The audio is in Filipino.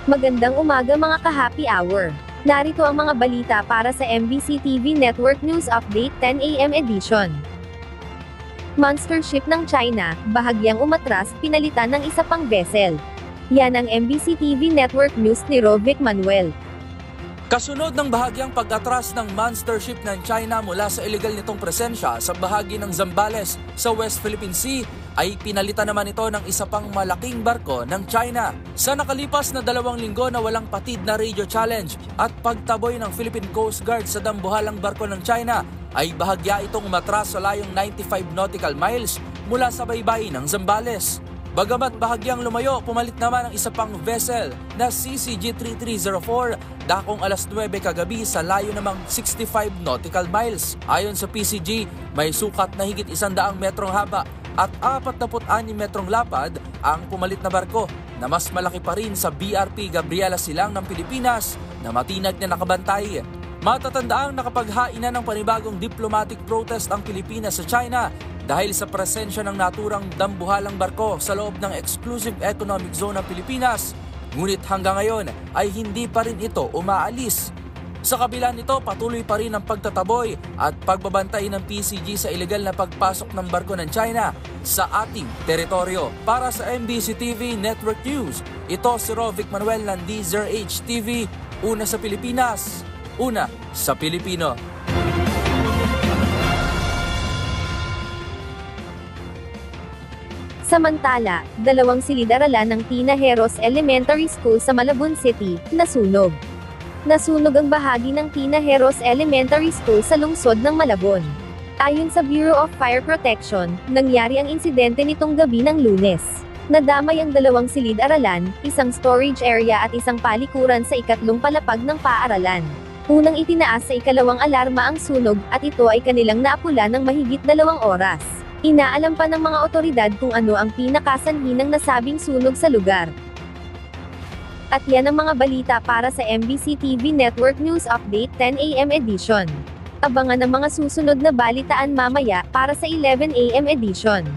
Magandang umaga mga ka-happy hour. Narito ang mga balita para sa MBC TV Network News Update 10 AM edition. Monster ship ng China, bahagyang umatras, pinalitan ng isa pang vessel. Yan ang MBC TV Network News ni Rovic Manuel. Kasunod ng bahagyang pag-atras ng monster ship ng China mula sa illegal nitong presensya sa bahagi ng Zambales sa West Philippine Sea, ay pinalitan naman ito ng isa pang malaking barko ng China. Sa nakalipas na 2 linggo na walang patid na radio challenge at pagtaboy ng Philippine Coast Guard sa dambuhalang barko ng China, ay bahagya itong umatras sa layong 95 nautical miles mula sa baybayin ng Zambales. Bagamat bahagyang lumayo, pumalit naman ang isa pang vessel na CCG-3304 dakong alas 9 kagabi sa layo namang 65 nautical miles. Ayon sa PCG, may sukat na higit 100 metrong haba at 46 metrong lapad ang pumalit na barko na mas malaki pa rin sa BRP Gabriela Silang ng Pilipinas na matinag na nakabantay. Matatandaang nakapaghainan ng panibagong diplomatic protest ang Pilipinas sa China dahil sa presensya ng naturang dambuhalang barko sa loob ng Exclusive Economic Zone ng Pilipinas. Ngunit hanggang ngayon ay hindi pa rin ito umaalis. Sa kabila nito, patuloy pa rin ang pagtataboy at pagbabantay ng PCG sa ilegal na pagpasok ng barko ng China sa ating teritoryo. Para sa MBC TV Network News, ito si Rovic Manuel ng DZRH TV, una sa Pilipinas, una sa Pilipino. Samantala, 2 silid-aralan ng Tinajeros Elementary School sa Malabon City, nasunog. Nasunog ang bahagi ng Tinajeros Elementary School sa lungsod ng Malabon. Ayon sa Bureau of Fire Protection, nangyari ang insidente nitong gabi ng Lunes. Nadamay ang 2 silid-aralan, isang storage area at isang palikuran sa ikatlong palapag ng paaralan. Unang itinaas sa ikalawang alarma ang sunog at ito ay kanilang naapula ng mahigit 2 oras. Inaalam pa ng mga otoridad kung ano ang pinakasanhi ng nasabing sunog sa lugar. At yan ang mga balita para sa MBC TV Network News Update 10 AM edition. Abangan ang mga susunod na balitaan mamaya para sa 11 AM edition.